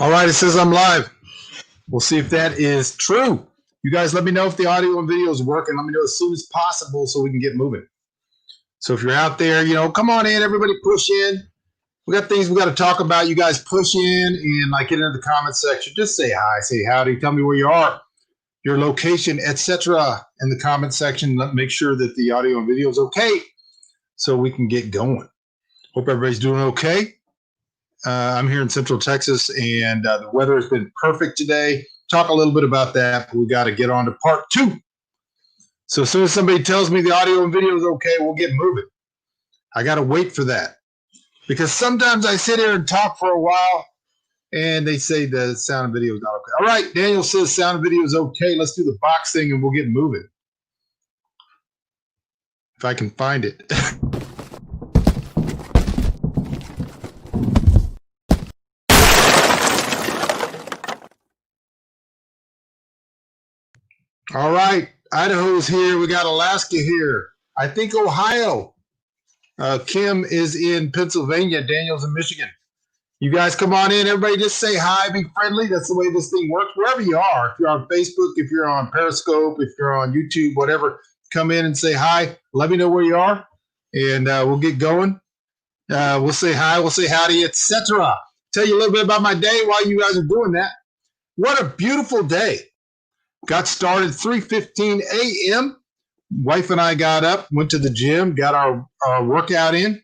All right, it says I'm live. We'll see if that is true. You guys let me know if the audio and video is working. Let me know as soon as possible so we can get moving. So if you're out there, come on in. Everybody push in. We got things we got to talk about. You guys push in and get into the comment section. Just say hi, say howdy. Tell me where you are, your location, etc. in the comment section. Make sure that the audio and video is okay so we can get going. Hope everybody's doing okay. I'm here in Central Texas, and the weather has been perfect today. Talk a little bit about that, but we got to get on to part 2. So as soon as somebody tells me the audio and video is okay, we'll get moving. I got to wait for that because sometimes I sit here and talk for a while, and they say the sound and video is not okay. All right, Daniel says sound and video is okay. Let's do the box thing, and we'll get moving. If I can find it. All right, Idaho's here. We got Alaska here. I think Ohio. Kim is in Pennsylvania. Daniel's in Michigan. You guys come on in. Everybody just say hi. Be friendly. That's the way this thing works. Wherever you are, if you're on Facebook, if you're on Periscope, if you're on YouTube, whatever, come in and say hi. Let me know where you are, and we'll get going. We'll say hi. We'll say howdy, etc. Tell you a little bit about my day while you guys are doing that. What a beautiful day. Got started 3:15 a.m. Wife and I got up, went to the gym, got our workout in,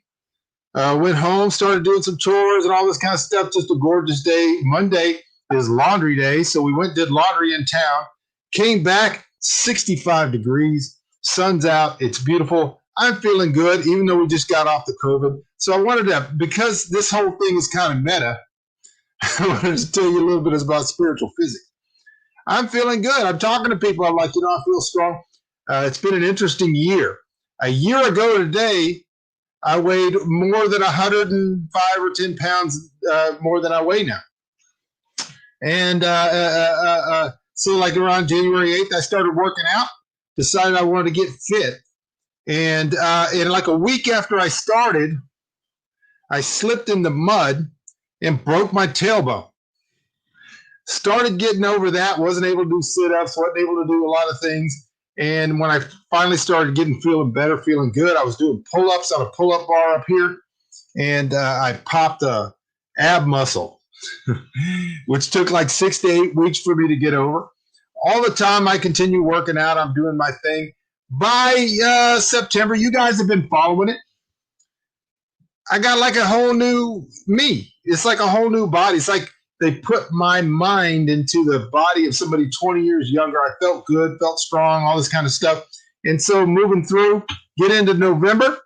went home, started doing some chores and all this kind of stuff. Just a gorgeous day. Monday is laundry day, so we went and did laundry in town. Came back, 65 degrees, sun's out, it's beautiful. I'm feeling good, even though we just got off the COVID. So I wanted to, because this whole thing is kind of meta, I wanted to tell you a little bit about spiritual physics. I'm feeling good. I'm talking to people. I'm like, I feel strong. It's been an interesting year. A year ago today, I weighed more than 105 or 10 pounds more than I weigh now. And so around January 8th, I started working out, decided I wanted to get fit. And in a week after I started, I slipped in the mud and broke my tailbone. Started getting over that, wasn't able to do sit-ups, wasn't able to do a lot of things. And when I finally started feeling better, feeling good, I was doing pull-ups on a pull-up bar up here, and I popped a ab muscle, which took 6 to 8 weeks for me to get over. All the time I continue working out, I'm doing my thing. By September, you guys have been following it. I got a whole new me. It's like a whole new body. It's like they put my mind into the body of somebody 20 years younger. I felt good, felt strong, all this kind of stuff. And so moving through, get into November,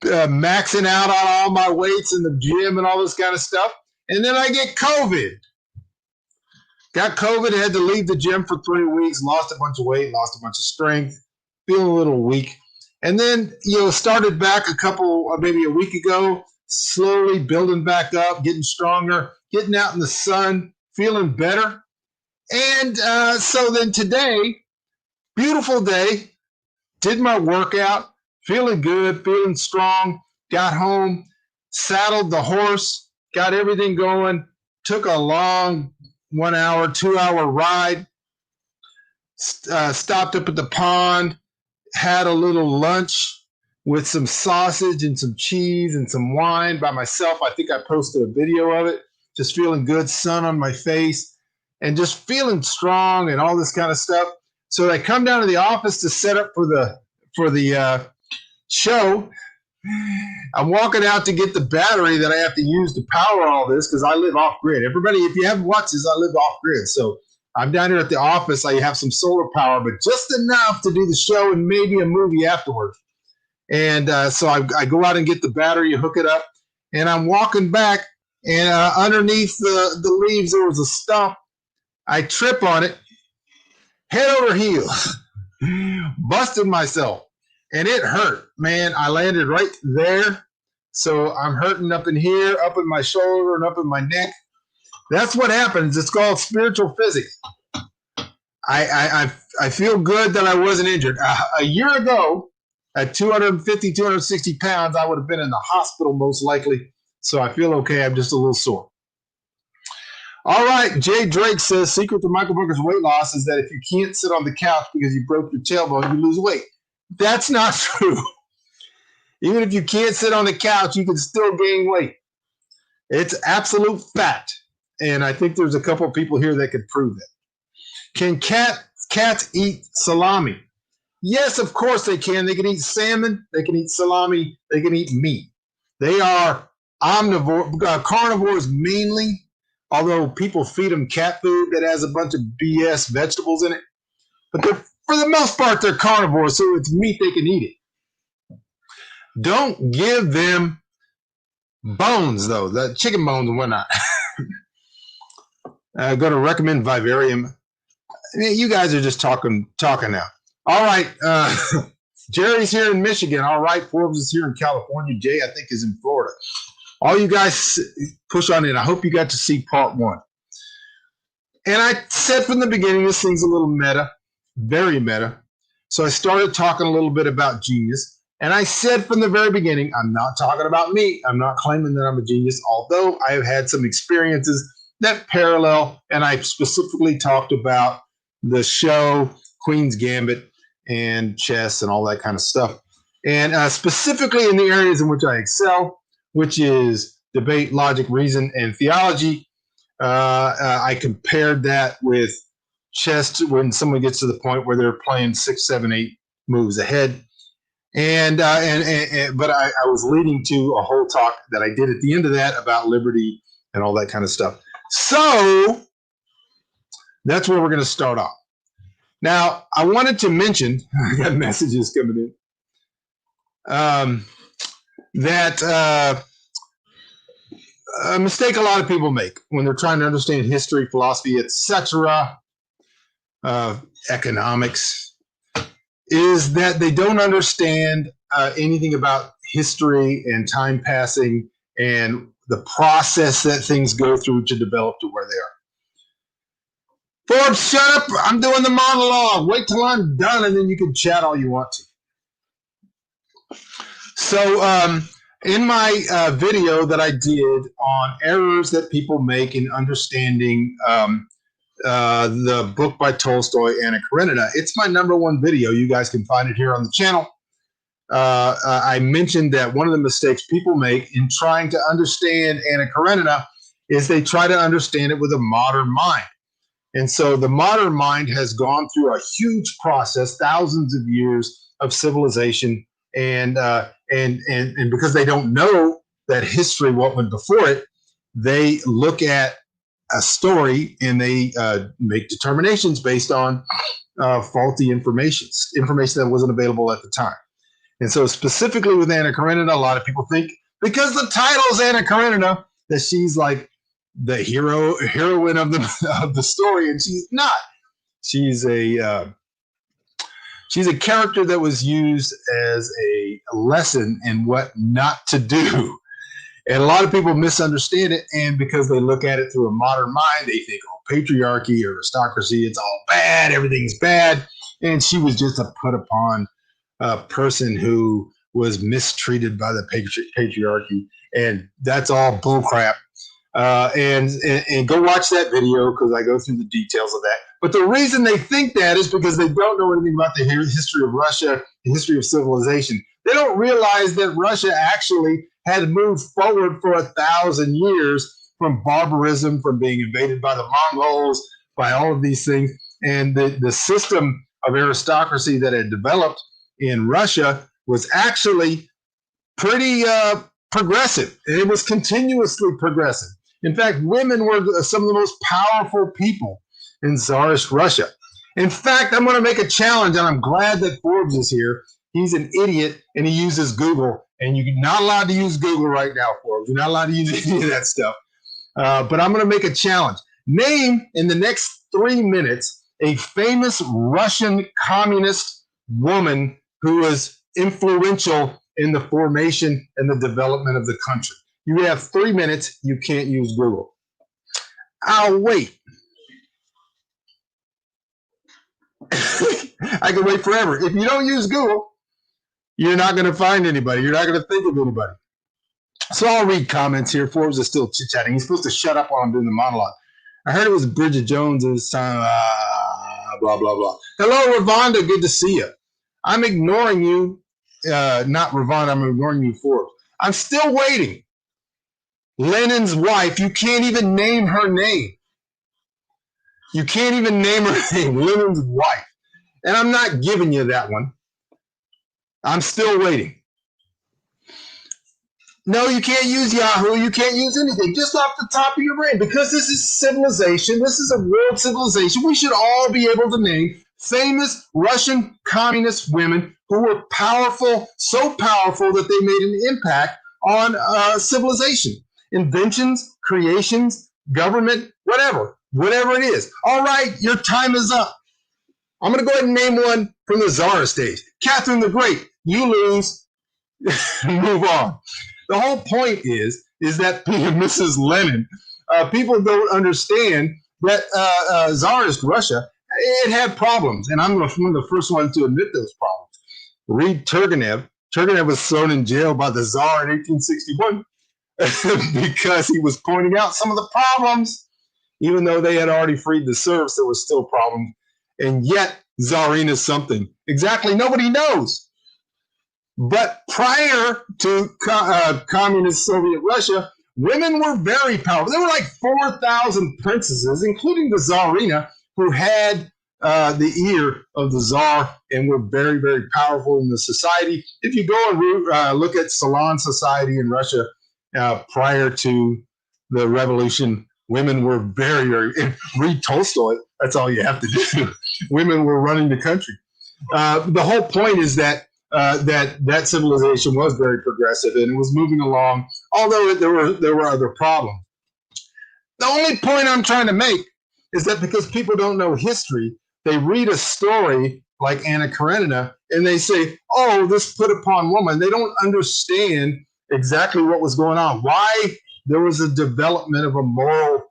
maxing out on all my weights in the gym and all this kind of stuff. And then I get COVID. Got COVID, had to leave the gym for 3 weeks, lost a bunch of weight, lost a bunch of strength, feeling a little weak. And then, started back maybe a week ago, slowly building back up, getting stronger, getting out in the sun, feeling better. And so then today, beautiful day, did my workout, feeling good, feeling strong, got home, saddled the horse, got everything going, took a long 1 hour, 2 hour ride, stopped up at the pond, had a little lunch with some sausage and some cheese and some wine by myself. I think I posted a video of it. Just feeling good, sun on my face, and just feeling strong and all this kind of stuff. So I come down to the office to set up for the show. I'm walking out to get the battery that I have to use to power all this because I live off grid. Everybody, if you haven't watched this, I live off grid. So I'm down here at the office. I have some solar power, but just enough to do the show and maybe a movie afterwards. And so I go out and get the battery, hook it up, and I'm walking back, and underneath the leaves, there was a stump. I trip on it, head over heels, busted myself, and it hurt. Man, I landed right there, so I'm hurting up in here, up in my shoulder, and up in my neck. That's what happens. It's called spiritual physics. I feel good that I wasn't injured. A year ago, at 250, 260 pounds, I would have been in the hospital most likely. So I feel okay. I'm just a little sore. All right, Jay Drake says secret to Michael Booker's weight loss is that if you can't sit on the couch because you broke your tailbone, you lose weight. That's not true. Even if you can't sit on the couch, you can still gain weight. It's absolute fact. And I think there's a couple of people here that could prove it. Can cats eat salami? Yes, of course they can. They can eat salmon. They can eat salami. They can eat meat. They are carnivores mainly, although people feed them cat food that has a bunch of BS vegetables in it. But for the most part, they're carnivores, so it's meat, they can eat it. Don't give them bones, though, the chicken bones and whatnot. I'm going to recommend Vivarium. You guys are just talking now. All right. Jerry's here in Michigan. All right. Forbes is here in California. Jay, I think, is in Florida. All you guys push on in. I hope you got to see part one. And I said from the beginning, this thing's a little meta, very meta. So I started talking a little bit about genius. And I said from the very beginning, I'm not talking about me. I'm not claiming that I'm a genius, although I have had some experiences that parallel. And I specifically talked about the show, Queen's Gambit, and chess and all that kind of stuff. And specifically in the areas in which I excel, which is debate, logic, reason, and theology. I compared that with chess when someone gets to the point where they're playing 6, 7, 8 moves ahead. But I was leading to a whole talk that I did at the end of that about liberty and all that kind of stuff. So that's where we're going to start off. Now, I wanted to mention, I got messages coming in, that a mistake a lot of people make when they're trying to understand history, philosophy, etc., economics, is that they don't understand anything about history and time passing and the process that things go through to develop to where they are. Forbes, shut up. I'm doing the monologue. Wait till I'm done, and then you can chat all you want to. So in my video that I did on errors that people make in understanding the book by Tolstoy, Anna Karenina, it's my #1 video. You guys can find it here on the channel. I mentioned that one of the mistakes people make in trying to understand Anna Karenina is they try to understand it with a modern mind. And so the modern mind has gone through a huge process, thousands of years of civilization, and because they don't know that history, what went before it, they look at a story and they make determinations based on faulty information that wasn't available at the time. And so specifically with Anna Karenina, a lot of people think because the title is Anna Karenina that she's like the heroine of the story, and she's not. She's a character that was used as a lesson in what not to do. And a lot of people misunderstand it, and because they look at it through a modern mind, they think, oh, patriarchy, aristocracy, it's all bad, everything's bad. And she was just a put upon person who was mistreated by the patriarchy, and that's all bullcrap. And go watch that video because I go through the details of that. But the reason they think that is because they don't know anything about the history of Russia, the history of civilization. They don't realize that Russia actually had moved forward for 1,000 years from barbarism, from being invaded by the Mongols, by all of these things. And the system of aristocracy that had developed in Russia was actually pretty progressive. It was continuously progressive. In fact, women were some of the most powerful people in Tsarist Russia. In fact, I'm going to make a challenge, and I'm glad that Forbes is here. He's an idiot, and he uses Google, and you're not allowed to use Google right now, Forbes. You're not allowed to use any of that stuff. But I'm going to make a challenge. Name, in the next 3 minutes, a famous Russian communist woman who was influential in the formation and the development of the country. You have 3 minutes. You can't use Google. I'll wait. I can wait forever. If you don't use Google, you're not going to find anybody. You're not going to think of anybody. So I'll read comments here. Forbes is still chit-chatting. He's supposed to shut up while I'm doing the monologue. I heard it was Bridget Jones this time. Blah, blah, blah. Hello, Ravonda. Good to see you. I'm ignoring you. Not Ravonda. I'm ignoring you, Forbes. I'm still waiting. Lenin's wife, you can't even name her name. You can't even name her name. Lenin's wife. And I'm not giving you that one. I'm still waiting. No, you can't use Yahoo. You can't use anything. Just off the top of your brain. Because this is civilization. This is a world civilization. We should all be able to name famous Russian communist women who were powerful, so powerful that they made an impact on civilization. Inventions, creations, government, whatever it is. All right, your time is up. I'm going to go ahead and name one from the Tsarist days. Catherine the Great, you lose, move on. The whole point is that Mrs. Lenin, people don't understand that Tsarist Russia, it had problems, and I'm one of the first ones to admit those problems. Read Turgenev. Turgenev was thrown in jail by the Tsar in 1861 because he was pointing out some of the problems. Even though they had already freed the serfs, there was still problems. And yet, Tsarina something. Exactly, nobody knows. But prior to communist Soviet Russia, women were very powerful. There were like 4,000 princesses, including the Tsarina, who had the ear of the Tsar and were very, very powerful in the society. If you go and look at salon society in Russia prior to the revolution, women were very, very, read Tolstoy, that's all you have to do. Women were running the country. The whole point is that that civilization was very progressive and it was moving along, although there were other problems. The only point I'm trying to make is that because people don't know history, they read a story like Anna Karenina and they say, oh, this put upon woman. They don't understand exactly what was going on, why there was a development of a moral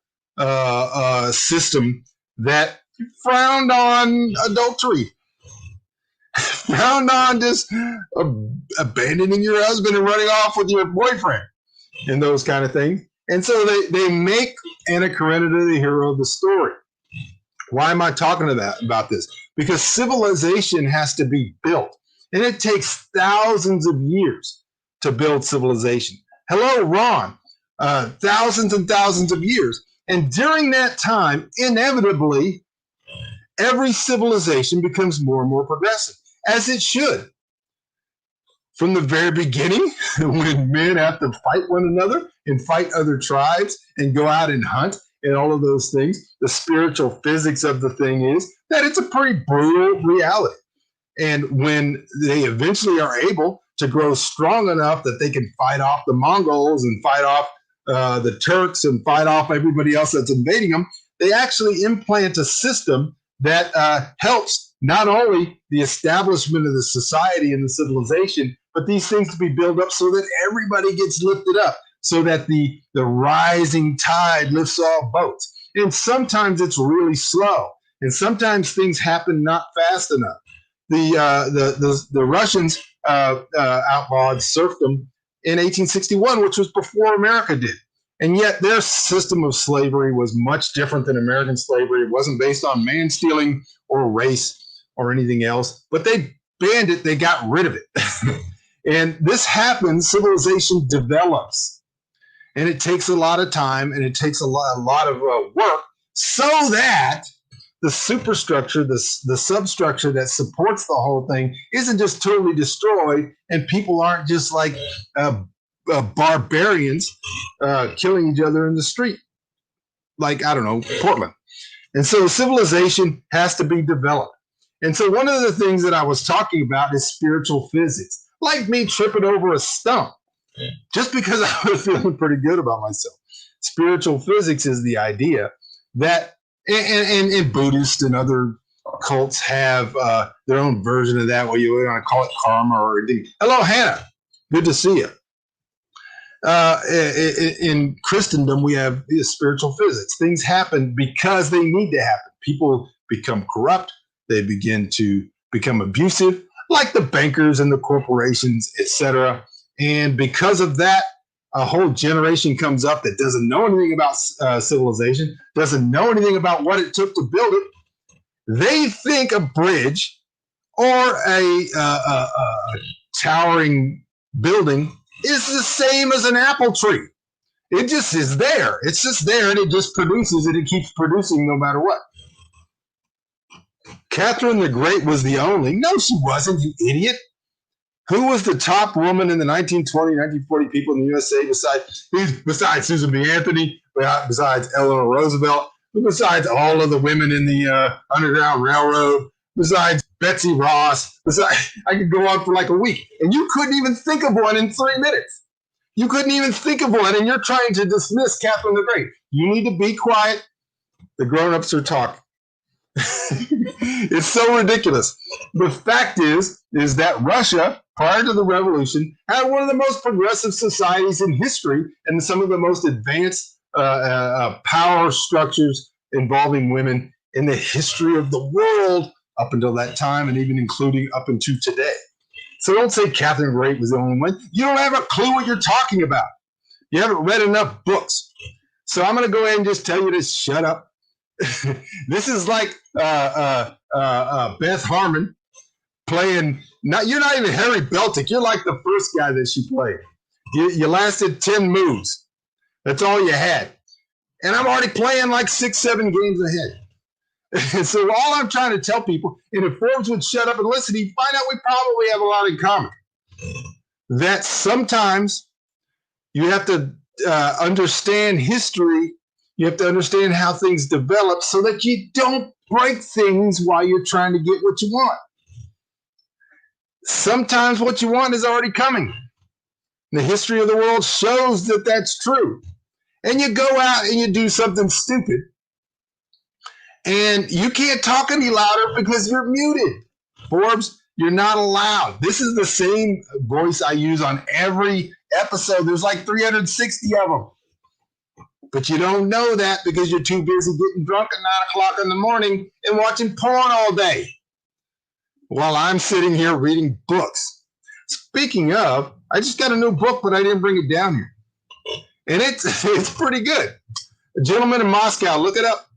system that frowned on adultery, frowned on just abandoning your husband and running off with your boyfriend and those kind of things. And so they make Anna Karenina the hero of the story. Why am I talking about this? Because civilization has to be built, and it takes thousands of years to build civilization. Hello, Ron. Thousands and thousands of years. And during that time, inevitably, every civilization becomes more and more progressive, as it should. From the very beginning, when men have to fight one another and fight other tribes and go out and hunt and all of those things, the spiritual physics of the thing is that it's a pretty brutal reality. And when they eventually are able to grow strong enough that they can fight off the Mongols and fight off the Turks and fight off everybody else that's invading them, they actually implant a system that helps not only the establishment of the society and the civilization, but these things to be built up so that everybody gets lifted up, so that the rising tide lifts all boats. And sometimes it's really slow, and sometimes things happen not fast enough. The Russians outlawed serfdom in 1861, which was before America did. And yet their system of slavery was much different than American slavery. It wasn't based on man stealing or race or anything else, but they banned it. They got rid of it. And this happens, civilization develops. And it takes a lot of time and it takes a lot of work so that the superstructure, the substructure that supports the whole thing isn't just totally destroyed and people aren't just like barbarians killing each other in the street, like, I don't know, Portland. And so civilization has to be developed. And so one of the things that I was talking about is spiritual physics, like me tripping over a stump just because I was feeling pretty good about myself. Spiritual physics is the idea that, and Buddhists and other cults have their own version of that, where you want to call it karma or anything. Hello, Hannah. Good to see you. In Christendom, we have spiritual physics. Things happen because they need to happen. People become corrupt. They begin to become abusive, like the bankers and the corporations, etc. And because of that, a whole generation comes up that doesn't know anything about civilization, doesn't know anything about what it took to build it. They think a bridge or a towering building is the same as an apple tree. It just is there. It's just there, and it just produces, and it keeps producing no matter what. Catherine the Great was the only. No, she wasn't, you idiot. Who was the top woman in the 1920, 1940 people in the USA besides Susan B. Anthony, besides Eleanor Roosevelt, besides all of the women in the Underground Railroad, besides Betsy Ross? I could go on for like a week, and you couldn't even think of one in 3 minutes. You couldn't even think of one, and you're trying to dismiss Catherine the Great. You need to be quiet. The grown-ups are talking. It's so ridiculous. The fact is that Russia, prior to the revolution, had one of the most progressive societies in history and some of the most advanced power structures involving women in the history of the world up until that time, and even including up into today. So don't say Catherine the Great was the only one. You don't have a clue what you're talking about. You haven't read enough books. So I'm going to go ahead and just tell you to shut up. This is like Beth Harmon playing. You're not even Harry Beltic. You're like the first guy that she played. You lasted 10 moves. That's all you had. And I'm already playing like 6-7 games ahead. So all I'm trying to tell people, and if Forbes would shut up and listen, he'd find out we probably have a lot in common. That sometimes you have to understand history. You have to understand how things develop so that you don't break things while you're trying to get what you want. Sometimes what you want is already coming. The history of the world shows that that's true. And you go out and you do something stupid, and you can't talk any louder because you're muted. Forbes, you're not allowed. This is the same voice I use on every episode. There's like 360 of them. But you don't know that because you're too busy getting drunk at 9 o'clock in the morning and watching porn all day while I'm sitting here reading books. Speaking of, I just got a new book, but I didn't bring it down here. And it's pretty good. A Gentleman in Moscow, look it up.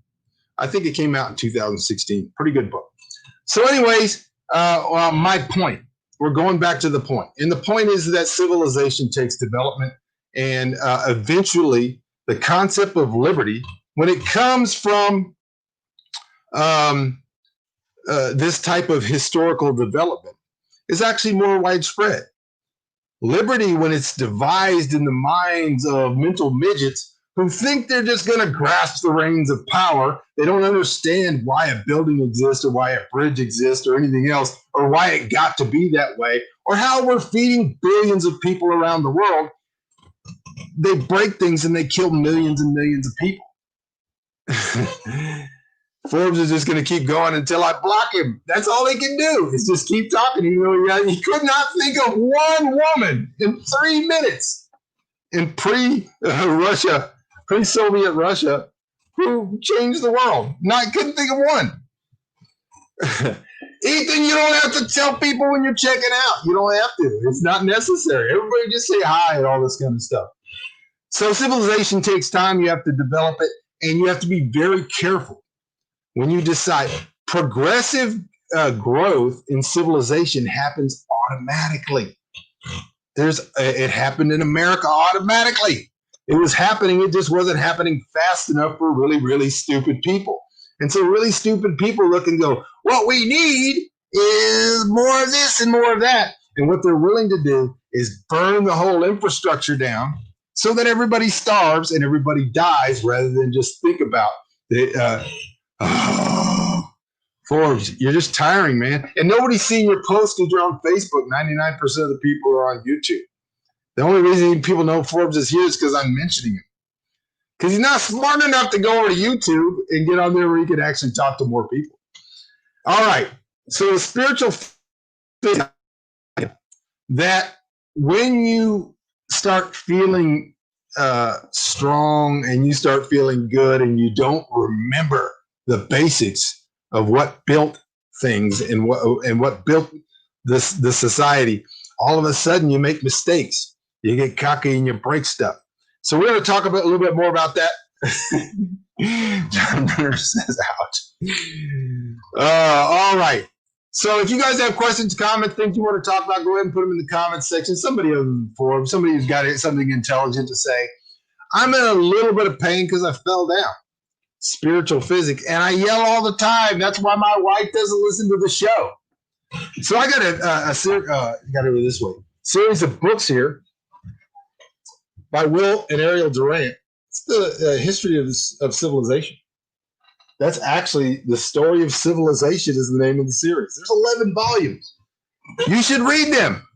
I think it came out in 2016. Pretty good book. So anyways, my point. We're going back to the point. And the point is that civilization takes development, and eventually the concept of liberty, when it comes from this type of historical development, is actually more widespread. Liberty, when it's devised in the minds of mental midgets who think they're just going to grasp the reins of power, they don't understand why a building exists or why a bridge exists or anything else, or why it got to be that way, or how we're feeding billions of people around the world. They break things and they kill millions and millions of people. Forbes is just going to keep going until I block him. That's all he can do is just keep talking. He could not think of one woman in 3 minutes in pre-Russia, pre-Soviet Russia, who changed the world. Couldn't think of one. Ethan, you don't have to tell people when you're checking out. You don't have to. It's not necessary. Everybody just say hi and all this kind of stuff. So civilization takes time. You have to develop it, and you have to be very careful when you decide. Progressive growth in civilization happens automatically. It happened in America automatically. It was happening. It just wasn't happening fast enough for really, really stupid people. And so really stupid people look and go, what we need is more of this and more of that. And what they're willing to do is burn the whole infrastructure down so that everybody starves and everybody dies, rather than just think about the Forbes, you're just tiring, man. And nobody's seeing your posts because you're on Facebook. 99% of the people are on YouTube. The only reason people know Forbes is here is because I'm mentioning him. Because he's not smart enough to go over to YouTube and get on there where he can actually talk to more people. All right. So the spiritual thing, that when you start feeling strong and you start feeling good and you don't remember the basics of what built things and what built the society, all of a sudden you make mistakes. You get cocky and you break stuff. So we're going to talk a little bit more about that. John Brenner says, ouch. All right. So if you guys have questions, comments, things you want to talk about, go ahead and put them in the comments section. Somebody on the forum, somebody who's got something intelligent to say. I'm in a little bit of pain because I fell down. Spiritual physics. And I yell all the time. That's why my wife doesn't listen to the show. So I got got it this way. Series of books here by Will and Ariel Durant. It's the history of civilization. That's actually the story of civilization is the name of the series. There's 11 volumes. You should read them.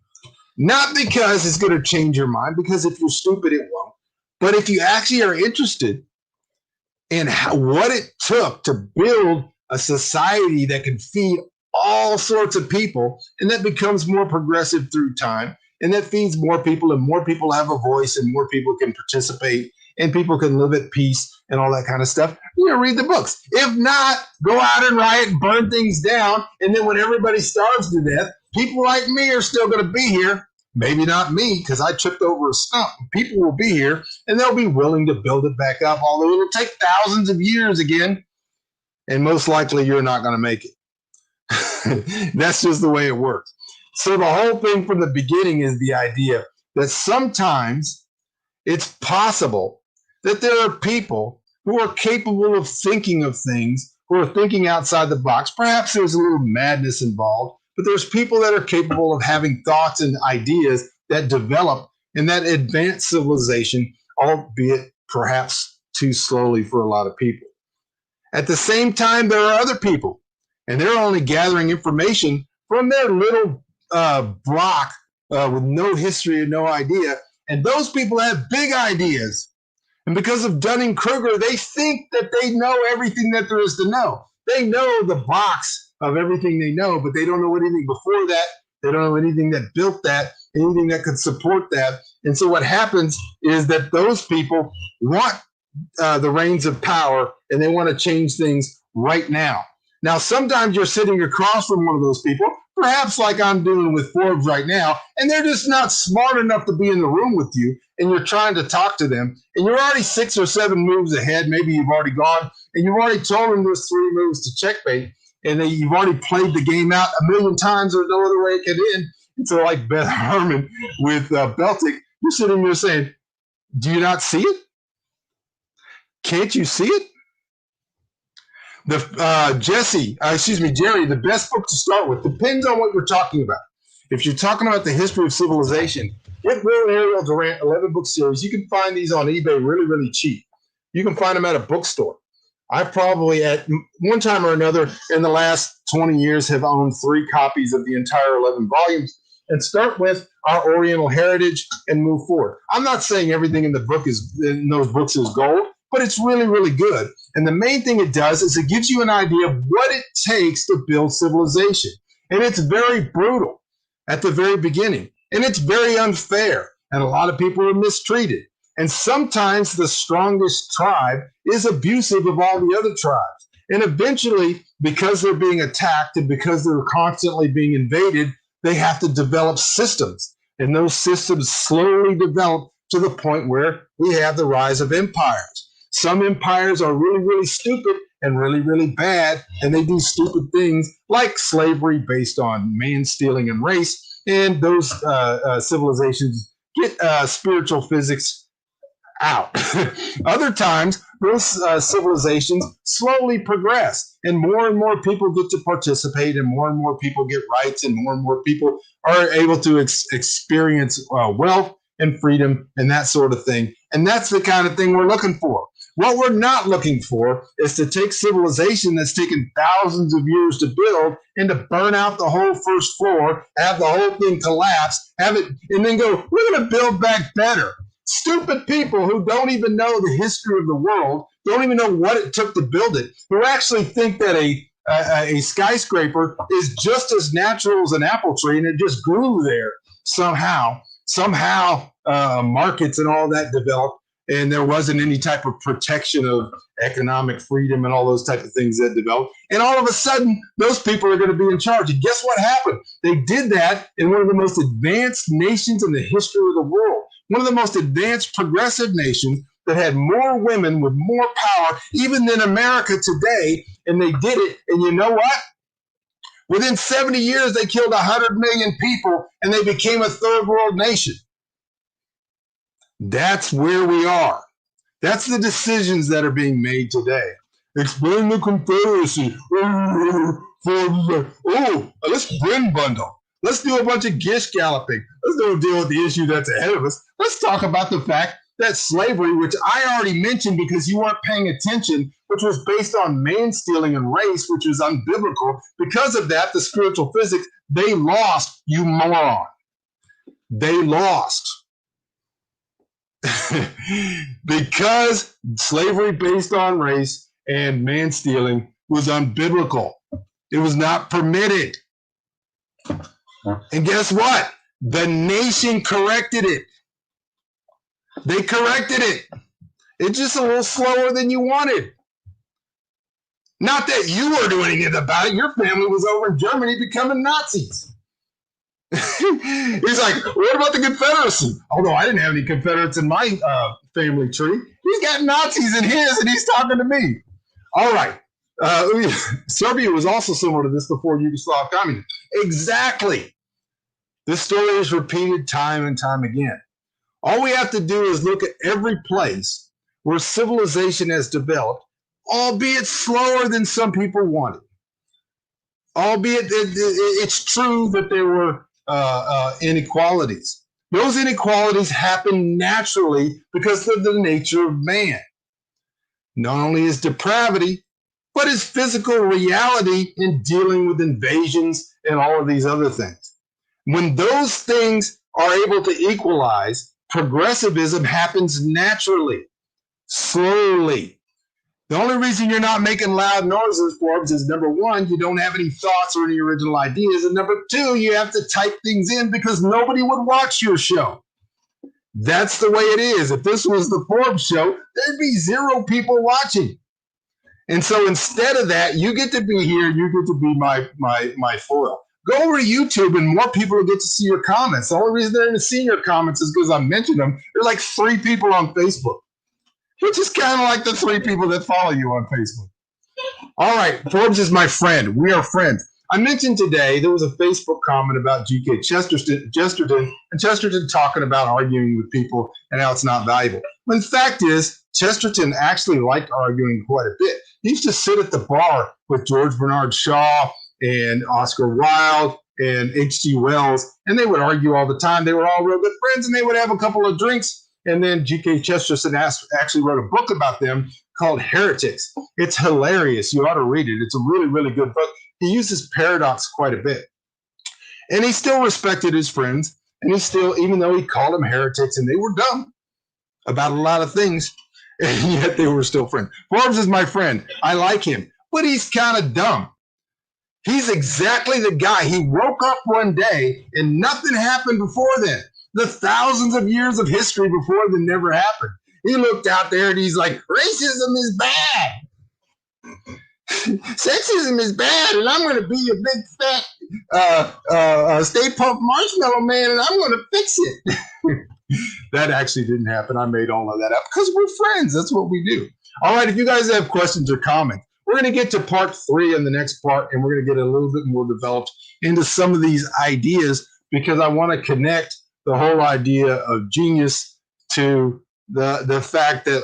Not because it's going to change your mind, because if you're stupid, it won't. But if you actually are interested in what it took to build a society that can feed all sorts of people, and that becomes more progressive through time, and that feeds more people, and more people have a voice, and more people can participate, and people can live at peace and all that kind of stuff, read the books. If not, go out and riot and burn things down, and then when everybody starves to death, people like me are still going to be here. Maybe not me, because I tripped over a stump. People will be here, and they'll be willing to build it back up, although it'll take thousands of years again, and most likely you're not going to make it. That's just the way it works. So the whole thing from the beginning is the idea that sometimes it's possible that there are people who are capable of thinking of things, who are thinking outside the box. Perhaps there's a little madness involved, but there's people that are capable of having thoughts and ideas that develop in that advanced civilization, albeit perhaps too slowly for a lot of people. At the same time, there are other people, and they're only gathering information from their little block with no history and no idea. And those people have big ideas. And because of Dunning-Kruger, they think that they know everything that there is to know. They know the box of everything they know, but they don't know anything before that. They don't know anything that built that, anything that could support that. And so what happens is that those people want the reins of power, and they want to change things right now. Now, sometimes you're sitting across from one of those people, perhaps like I'm doing with Forbes right now, and they're just not smart enough to be in the room with you, and you're trying to talk to them, and you're already 6 or 7 moves ahead. Maybe you've already gone, and you've already told them there's 3 moves to checkmate, and you've already played the game out a million times. There's no other way it can end. And so like Beth Harmon with Beltic, you're sitting there saying, do you not see it? Can't you see it? Jerry, the best book to start with depends on what you're talking about. If you're talking about the history of civilization, get Will and Ariel Durant 11-book series. You can find these on eBay really, really cheap. You can find them at a bookstore. I probably, at one time or another in the last 20 years, have owned 3 copies of the entire 11 volumes, and start with our Oriental heritage and move forward. I'm not saying everything in those books is gold, but it's really, really good. And the main thing it does is it gives you an idea of what it takes to build civilization. And it's very brutal at the very beginning. And it's very unfair. And a lot of people are mistreated. And sometimes the strongest tribe is abusive of all the other tribes. And eventually, because they're being attacked and because they're constantly being invaded, they have to develop systems. And those systems slowly develop to the point where we have the rise of empires. Some empires are really, really stupid and really, really bad, and they do stupid things like slavery based on man stealing and race, and those civilizations get spiritual physics out. Other times, those civilizations slowly progress, and more people get to participate, and more people get rights, and more people are able to experience wealth and freedom and that sort of thing. And that's the kind of thing we're looking for. What we're not looking for is to take civilization that's taken thousands of years to build and to burn out the whole first floor, have the whole thing collapse, have it, and then go, we're going to build back better. Stupid people who don't even know the history of the world, don't even know what it took to build it, who actually think that a skyscraper is just as natural as an apple tree and it just grew there somehow. Markets and all that developed, and there wasn't any type of protection of economic freedom and all those type of things that developed. And all of a sudden, those people are going to be in charge. And guess what happened? They did that in one of the most advanced nations in the history of the world. one of the most advanced progressive nations that had more women with more power even than America today, and they did it. And you know what? Within 70 years, they killed 100 million people, and they became a third world nation. That's where we are. That's the decisions that are being made today. Explain the Confederacy. Let's Bryn bundle. Let's do a bunch of gish galloping. Let's don't deal with the issue that's ahead of us. Let's talk about the fact that slavery, which I already mentioned because you weren't paying attention, which was based on man stealing and race, which was unbiblical. Because of that, the spiritual physics, they lost, you moron. They lost. Because slavery based on race and man stealing was unbiblical. It was not permitted. And guess what? The nation corrected it. They corrected it. It's just a little slower than you wanted. Not that you were doing anything about it. Your family was over in Germany becoming Nazis. He's like, what about the Confederacy? Although I didn't have any Confederates in my family tree. He's got Nazis in his, and he's talking to me. All right. Serbia was also similar to this before Yugoslav communism. Exactly. This story is repeated time and time again. All we have to do is look at every place where civilization has developed, albeit slower than some people wanted. Albeit it's true that there were inequalities. Those inequalities happen naturally because of the nature of man. Not only his depravity, but his physical reality in dealing with invasions and all of these other things. When those things are able to equalize, progressivism happens naturally, slowly. The only reason you're not making loud noises, Forbes, is number one, you don't have any thoughts or any original ideas. And number two, you have to type things in because nobody would watch your show. That's the way it is. If this was the Forbes show, there'd be 0 people watching. And so instead of that, you get to be here. You get to be my foil. Go over to YouTube and more people will get to see your comments. The only reason they're going to see your comments is because I mentioned them. There's like 3 people on Facebook, which is kind of like the 3 people that follow you on Facebook. All right, Forbes is my friend. We are friends. I mentioned today there was a Facebook comment about G.K. Chesterton talking about arguing with people and how it's not valuable. But the fact is, Chesterton actually liked arguing quite a bit. He used to sit at the bar with George Bernard Shaw and Oscar Wilde and H.G. Wells, and they would argue all the time. They were all real good friends, and they would have a couple of drinks. And then G.K. Chesterton actually wrote a book about them called Heretics. It's hilarious. You ought to read it. It's a really, really good book. He uses paradox quite a bit. And he still respected his friends. And he still, even though he called them heretics and they were dumb about a lot of things, and yet they were still friends. Forbes is my friend. I like him, but he's kind of dumb. He's exactly the guy. He woke up one day and nothing happened before then. The thousands of years of history before then never happened. He looked out there and he's like, racism is bad. Sexism is bad, and I'm going to be a big fat Stay Puft Marshmallow Man, and I'm going to fix it. That actually didn't happen. I made all of that up because we're friends. That's what we do. All right, if you guys have questions or comments, we're going to get to part 3 in the next part, and we're going to get a little bit more developed into some of these ideas because I want to connect the whole idea of genius to the fact that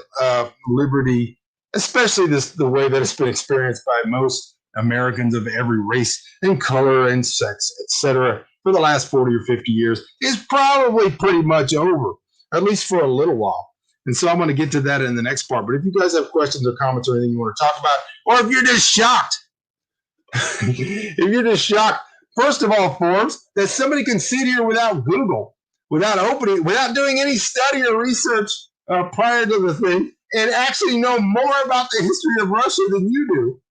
liberty, especially the way that it's been experienced by most Americans of every race and color and sex, etc., for the last 40 or 50 years, is probably pretty much over, at least for a little while. And so I'm going to get to that in the next part. But if you guys have questions or comments or anything you want to talk about, or if you're just shocked, first of all, Forbes, that somebody can sit here without Google, without opening, without doing any study or research prior to the thing, and actually know more about the history of Russia than you do,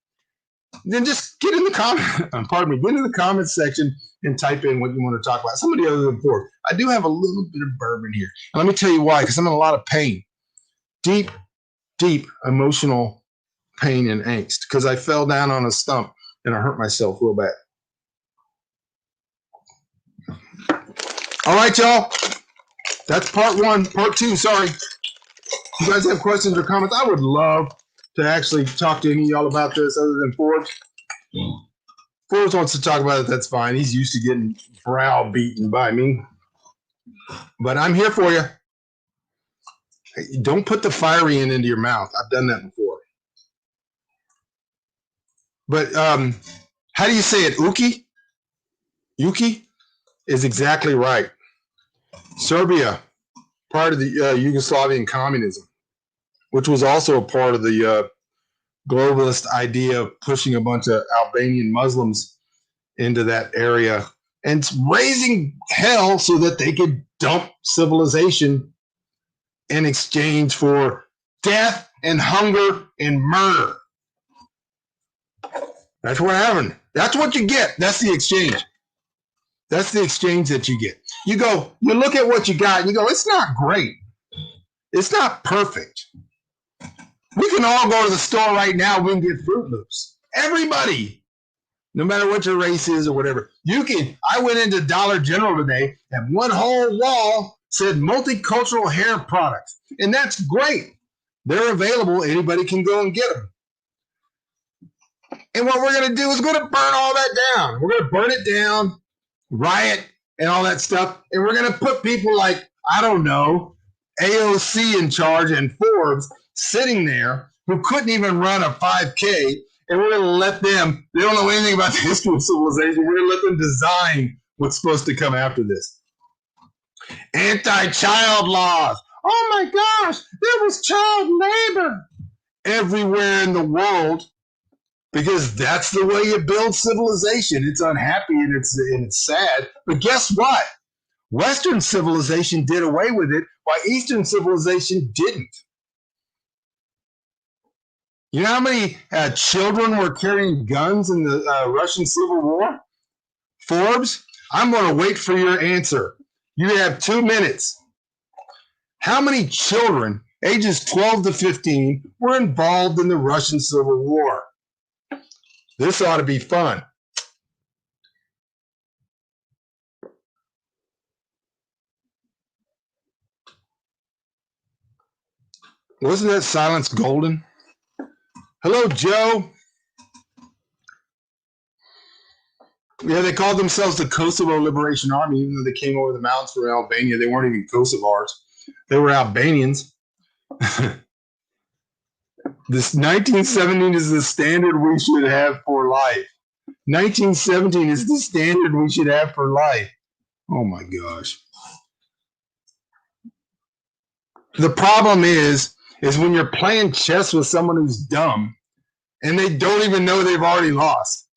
then just get in the comment section and type in what you want to talk about. Somebody other than Forbes. I do have a little bit of bourbon here. And let me tell you why, because I'm in a lot of pain. Deep, deep emotional pain and angst, because I fell down on a stump and I hurt myself real bad. All right, y'all. That's part one. Part two, sorry. You guys have questions or comments? I would love to actually talk to any of y'all about this other than Forbes. Forbes wants to talk about it. That's fine. He's used to getting browbeaten by me. But I'm here for you. Don't put the fiery into your mouth. I've done that before. But how do you say it? Uki? Yuki is exactly right. Serbia, part of the Yugoslavian communism, which was also a part of the globalist idea of pushing a bunch of Albanian Muslims into that area and raising hell so that they could dump civilization in exchange for death and hunger and murder. That's what happened. That's what you get. That's the exchange. That's the exchange that you get. You go, you look at what you got, and you go, it's not great. It's not perfect. We can all go to the store right now, we can get Fruit Loops. Everybody, no matter what your race is or whatever. I went into Dollar General today, and one whole wall said multicultural hair products. And that's great. They're available. Anybody can go and get them. And what we're going to do is we're going to burn all that down. We're going to burn it down, riot, and all that stuff. And we're going to put people like, I don't know, AOC in charge and Forbes sitting there who couldn't even run a 5K. And we're going to let them, they don't know anything about the history of civilization. We're going to let them design what's supposed to come after this. Anti-child laws. Oh my gosh, there was child labor everywhere in the world. Because that's the way you build civilization. It's unhappy and it's sad. But guess what? Western civilization did away with it, while Eastern civilization didn't. You know how many children were carrying guns in the Russian Civil War? Forbes, I'm going to wait for your answer. You have 2 minutes. How many children, ages 12 to 15, were involved in the Russian Civil War? This ought to be fun. Wasn't that silence golden? Hello, Joe. Yeah, they called themselves the Kosovo Liberation Army, even though they came over the mountains from Albania. They weren't even Kosovars. They were Albanians. This 1917 is the standard we should have for life. 1917 is the standard we should have for life. Oh my gosh. The problem is when you're playing chess with someone who's dumb and they don't even know they've already lost.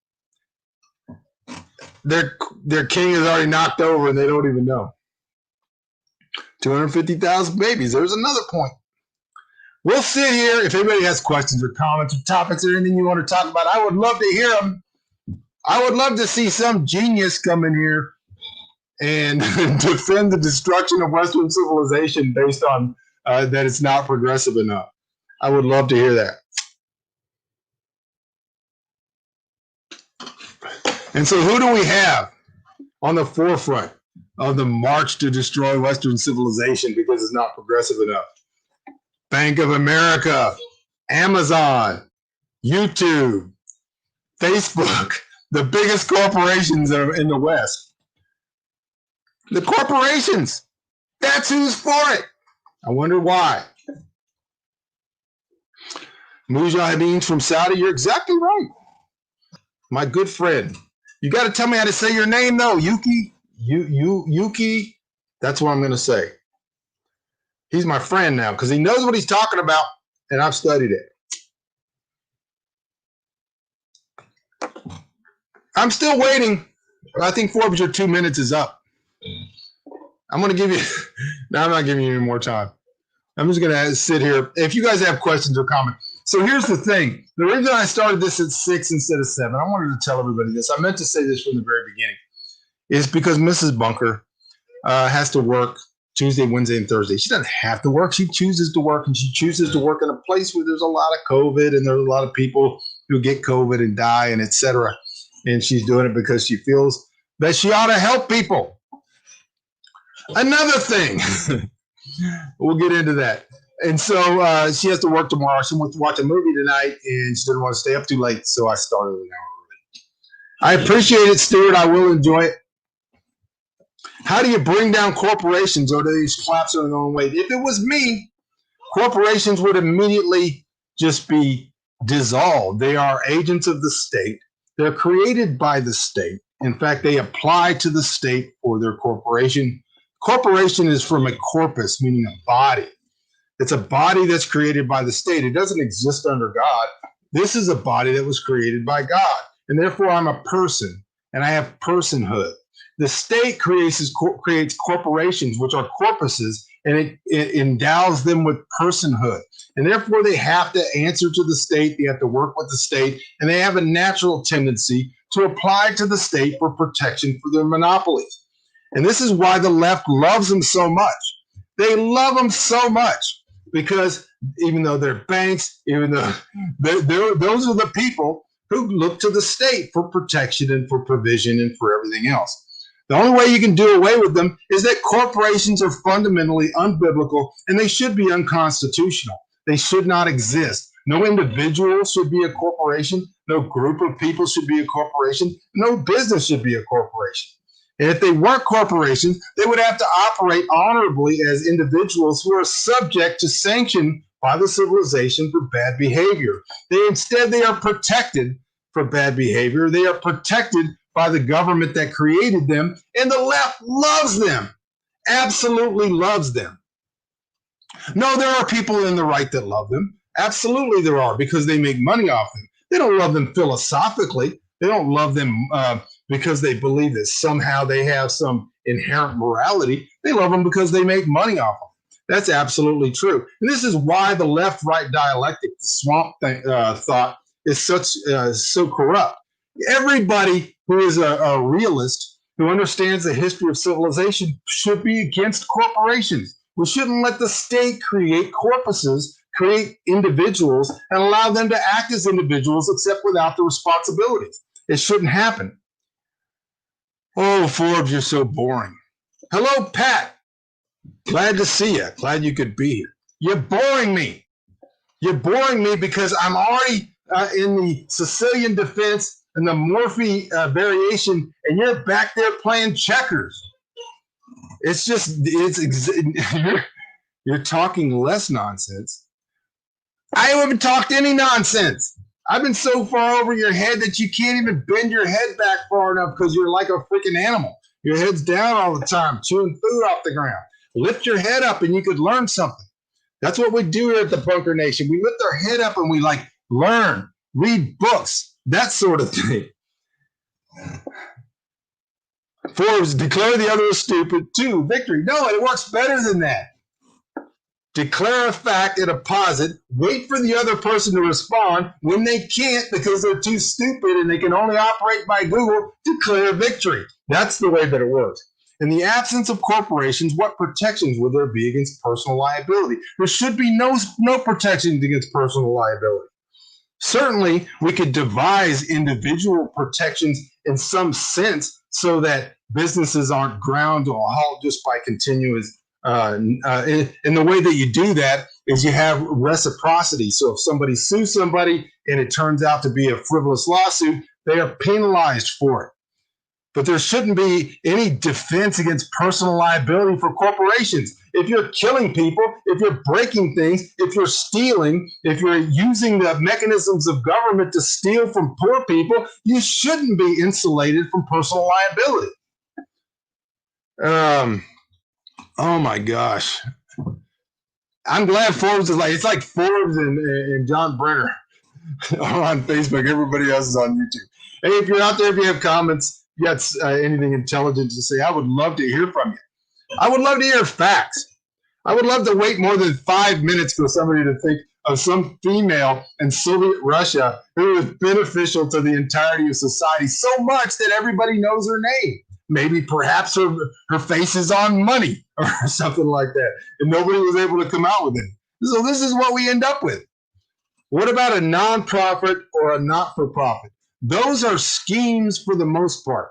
Their king is already knocked over and they don't even know. 250,000 babies. There's another point. We'll sit here. If anybody has questions or comments or topics or anything you want to talk about, I would love to hear them. I would love to see some genius come in here and defend the destruction of Western civilization based on that it's not progressive enough. I would love to hear that. And so who do we have on the forefront of the march to destroy Western civilization because it's not progressive enough? Bank of America, Amazon, YouTube, Facebook, the biggest corporations in the West. The corporations, that's who's for it. I wonder why. Mujahideen from Saudi, you're exactly right. My good friend. You got to tell me how to say your name, though, Yuki. Yuki, that's what I'm going to say. He's my friend now because he knows what he's talking about, and I've studied it. I'm still waiting. I think Forbes, your 2 minutes is up. I'm going to give you – no, I'm not giving you any more time. I'm just going to sit here. If you guys have questions or comments. So here's the thing. The reason I started this at 6 instead of 7, I wanted to tell everybody this. I meant to say this from the very beginning. Is because Mrs. Bunker has to work Tuesday, Wednesday, and Thursday. She doesn't have to work. She chooses to work, and she chooses to work in a place where there's a lot of COVID, and there's a lot of people who get COVID and die, and et cetera. And she's doing it because she feels that she ought to help people. Another thing, we'll get into that. And so she has to work tomorrow. She wants to watch a movie tonight, and she doesn't want to stay up too late, so I started an hour. I appreciate it, Stuart. I will enjoy it. How do you bring down corporations, or do they just collapse on their own weight? If it was me, corporations would immediately just be dissolved. They are agents of the state. They're created by the state. In fact, they apply to the state for their corporation. Corporation is from a corpus, meaning a body. It's a body that's created by the state. It doesn't exist under God. This is a body that was created by God. And therefore, I'm a person, and I have personhood. The state creates corporations, which are corpuses, and it endows them with personhood. And therefore, they have to answer to the state. They have to work with the state, and they have a natural tendency to apply to the state for protection for their monopolies. And this is why the left loves them so much. They love them so much because even though they're banks, even though those are the people who look to the state for protection and for provision and for everything else. The only way you can do away with them is that corporations are fundamentally unbiblical and they should be unconstitutional. They should not exist. No individual should be a corporation. No group of people should be a corporation. No business should be a corporation. And if they weren't corporations, they would have to operate honorably as individuals who are subject to sanction by the civilization for bad behavior. Instead, they are protected for bad behavior. They are protected by the government that created them, and the left loves them, absolutely loves them. No, there are people in the right that love them. Absolutely there are, because they make money off them. They don't love them philosophically. They don't love them because they believe that somehow they have some inherent morality. They love them because they make money off them. That's absolutely true. And this is why the left-right dialectic, the swamp thought, is so corrupt. Everybody who is a realist, who understands the history of civilization, should be against corporations. We shouldn't let the state create corpuses, create individuals, and allow them to act as individuals except without the responsibilities. It shouldn't happen. Oh, Forbes, you're so boring. Hello, Pat. Glad to see you. Glad you could be here. You're boring me. You're boring me because I'm already in the Sicilian defense and the Morphe variation, and you're back there playing checkers. It's just, you're talking less nonsense. I haven't talked any nonsense. I've been so far over your head that you can't even bend your head back far enough because you're like a freaking animal. Your head's down all the time, chewing food off the ground. Lift your head up and you could learn something. That's what we do here at the Bunker Nation. We lift our head up and we learn, read books, that sort of thing. Forbes, declare the other is stupid. 2, victory. No, it works better than that. Declare a fact and a posit. Wait for the other person to respond. When they can't because they're too stupid and they can only operate by Google, declare victory. That's the way that it works. In the absence of corporations, what protections would there be against personal liability? There should be no protections against personal liability. Certainly, we could devise individual protections in some sense so that businesses aren't ground to a halt just by continuous. And the way that you do that is you have reciprocity. So if somebody sues somebody and it turns out to be a frivolous lawsuit, they are penalized for it. But there shouldn't be any defense against personal liability for corporations. If you're killing people, if you're breaking things, if you're stealing, if you're using the mechanisms of government to steal from poor people, you shouldn't be insulated from personal liability. Oh my gosh. I'm glad Forbes is it's like Forbes and John Brenner are on Facebook. Everybody else is on YouTube. Hey, if you're out there, if you have comments, you got anything intelligent to say, I would love to hear from you. I would love to hear facts. I would love to wait more than 5 minutes for somebody to think of some female in Soviet Russia who was beneficial to the entirety of society so much that everybody knows her name. Maybe perhaps her face is on money or something like that. And nobody was able to come out with it. So this is what we end up with. What about a nonprofit or a not-for-profit? Those are schemes for the most part.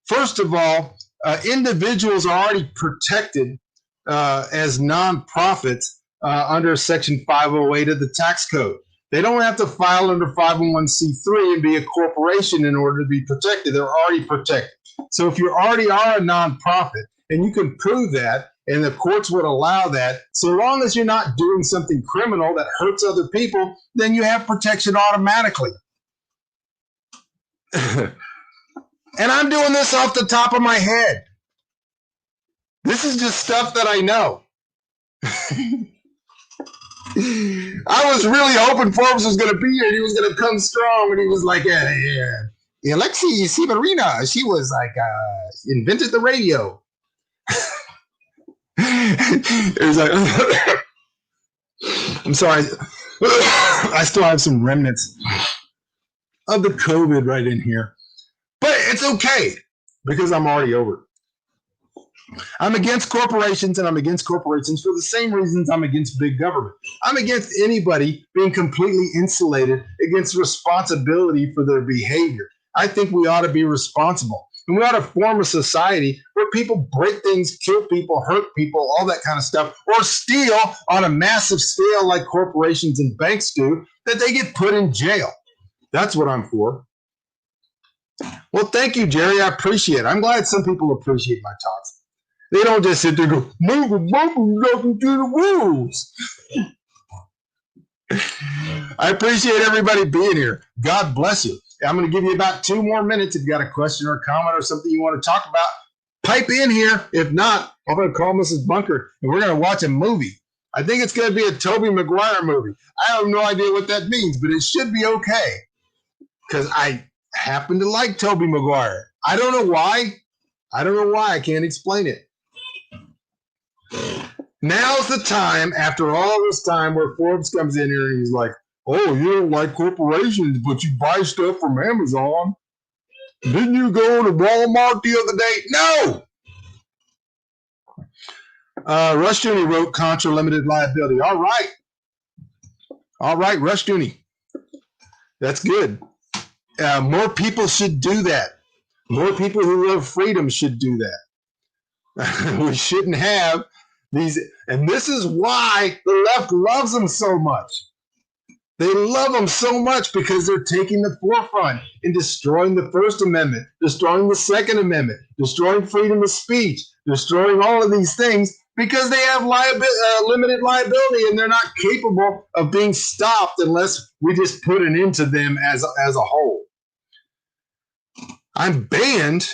First of all, individuals are already protected as nonprofits under Section 508 of the tax code. They don't have to file under 501c3 and be a corporation in order to be protected. They're already protected. So if you already are a nonprofit and you can prove that, and the courts would allow that, so long as you're not doing something criminal that hurts other people, then you have protection automatically. And I'm doing this off the top of my head. This is just stuff that I know. I was really hoping Forbes was going to be here and he was going to come strong, and he was like, Alexi Severina, she was like, invented the radio. It was like, I'm sorry. I still have some remnants of the COVID right in here. But it's okay because I'm already over it. I'm against corporations, and I'm against corporations for the same reasons I'm against big government. I'm against anybody being completely insulated against responsibility for their behavior. I think we ought to be responsible. And we ought to form a society where people break things, kill people, hurt people, all that kind of stuff, or steal on a massive scale like corporations and banks do, that they get put in jail. That's what I'm for. Well, thank you, Jerry. I appreciate it. I'm glad some people appreciate my talks. They don't just sit there and go, welcome to the rules. I appreciate everybody being here. God bless you. I'm going to give you about 2 more minutes. If you got a question or a comment or something you want to talk about, pipe in here. If not, I'm going to call Mrs. Bunker and we're going to watch a movie. I think it's going to be a Tobey Maguire movie. I have no idea what that means, but it should be okay because I happen to like Tobey Maguire. I don't know why. I can't explain it. Now's the time, after all this time, where Forbes comes in here and he's like, oh, you don't like corporations, but you buy stuff from Amazon. Didn't you go to Walmart the other day? No! Rush Dooney wrote Contra Limited Liability. All right, Rush Dooney. That's good. More people should do that. More people who love freedom should do that. We shouldn't have these, and this is why the left loves them so much. They love them so much because they're taking the forefront in destroying the First Amendment, destroying the Second Amendment, destroying freedom of speech, destroying all of these things because they have limited liability and they're not capable of being stopped unless we just put an end to them as a whole. I'm banned?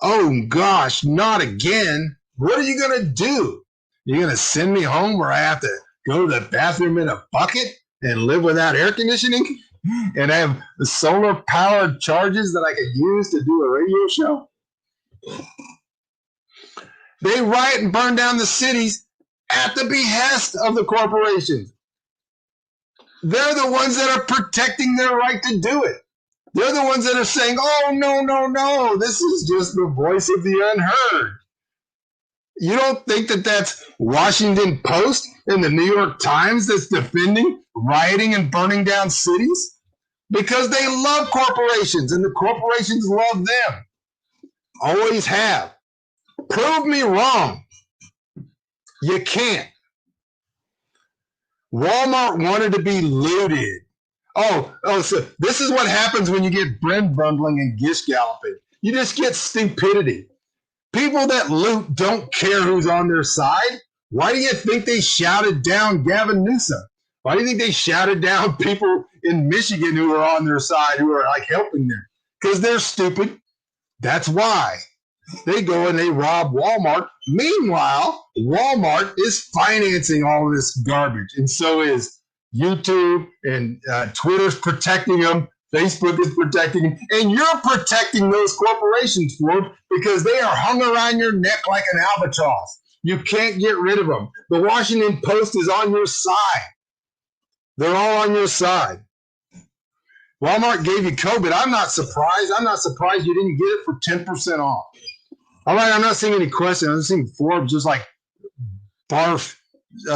Oh gosh, not again. What are you going to do? You're going to send me home where I have to go to the bathroom in a bucket and live without air conditioning and have the solar powered charges that I could use to do a radio show? They riot and burn down the cities at the behest of the corporations. They're the ones that are protecting their right to do it. They're the ones that are saying, oh, no, this is just the voice of the unheard. You don't think that that's Washington Post and the New York Times that's defending rioting and burning down cities? Because they love corporations and the corporations love them. Always have. Prove me wrong. You can't. Walmart wanted to be looted. Oh, so this is what happens when you get Brent bundling and gish galloping. You just get stupidity. People that loot don't care who's on their side. Why do you think they shouted down Gavin Newsom? Why do you think they shouted down people in Michigan who are on their side, who are like helping them? Because they're stupid. That's why. They go and they rob Walmart. Meanwhile, Walmart is financing all of this garbage. And so is YouTube, and Twitter's protecting them. Facebook is protecting them. And you're protecting those corporations, Ford, because they are hung around your neck like an albatross. You can't get rid of them. The Washington Post is on your side. They're all on your side. Walmart gave you COVID. I'm not surprised. I'm not surprised you didn't get it for 10% off. All right, I'm not seeing any questions. I'm seeing Forbes just like barf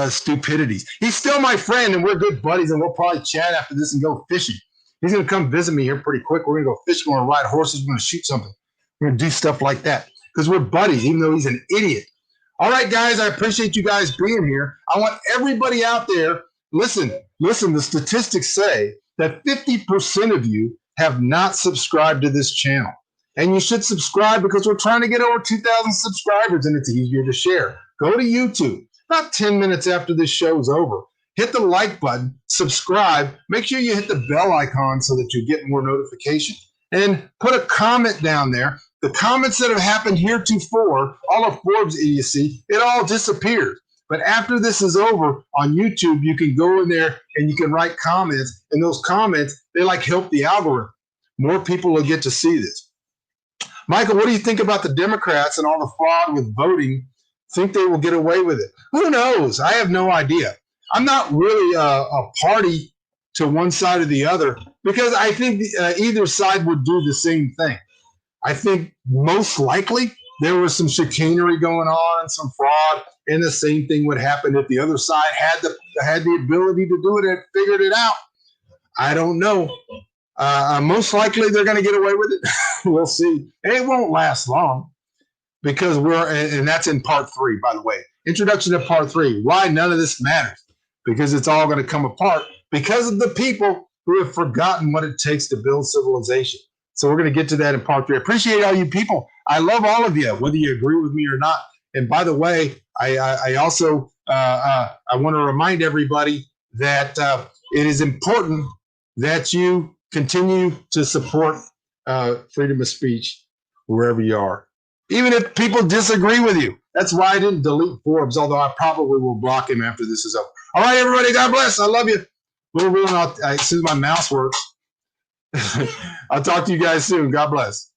stupidities. He's still my friend, and we're good buddies, and we'll probably chat after this and go fishing. He's going to come visit me here pretty quick. We're going to go fishing. We're going to ride horses. We're going to shoot something. We're going to do stuff like that. because we're buddies, even though he's an idiot. All right, guys, I appreciate you guys being here. I want everybody out there, listen, the statistics say that 50% of you have not subscribed to this channel. And you should subscribe because we're trying to get over 2,000 subscribers and it's easier to share. Go to YouTube about 10 minutes after this show's over. Hit the like button, subscribe, make sure you hit the bell icon so that you get more notifications. And put a comment down there. The comments that have happened heretofore, all of Forbes' idiocy, it all disappears. But after this is over on YouTube, you can go in there and you can write comments. And those comments, they like help the algorithm. More people will get to see this. Michael, what do you think about the Democrats and all the fraud with voting? Think they will get away with it? Who knows? I have no idea. I'm not really a party to one side or the other because I think either side would do the same thing. I think most likely there was some chicanery going on and some fraud, and the same thing would happen if the other side had the ability to do it and figured it out. I don't know. Most likely they're going to get away with it. We'll see. And it won't last long because and that's in part 3, by the way. Introduction to part 3. Why none of this matters. Because it's all going to come apart because of the people who have forgotten what it takes to build civilization. So we're going to get to that in part 3. I appreciate all you people. I love all of you, whether you agree with me or not. And by the way, I also I want to remind everybody that it is important that you continue to support freedom of speech wherever you are, even if people disagree with you. That's why I didn't delete Forbes, although I probably will block him after this is over. All right, everybody, God bless. I love you. As soon as my mouse works, I'll talk to you guys soon. God bless.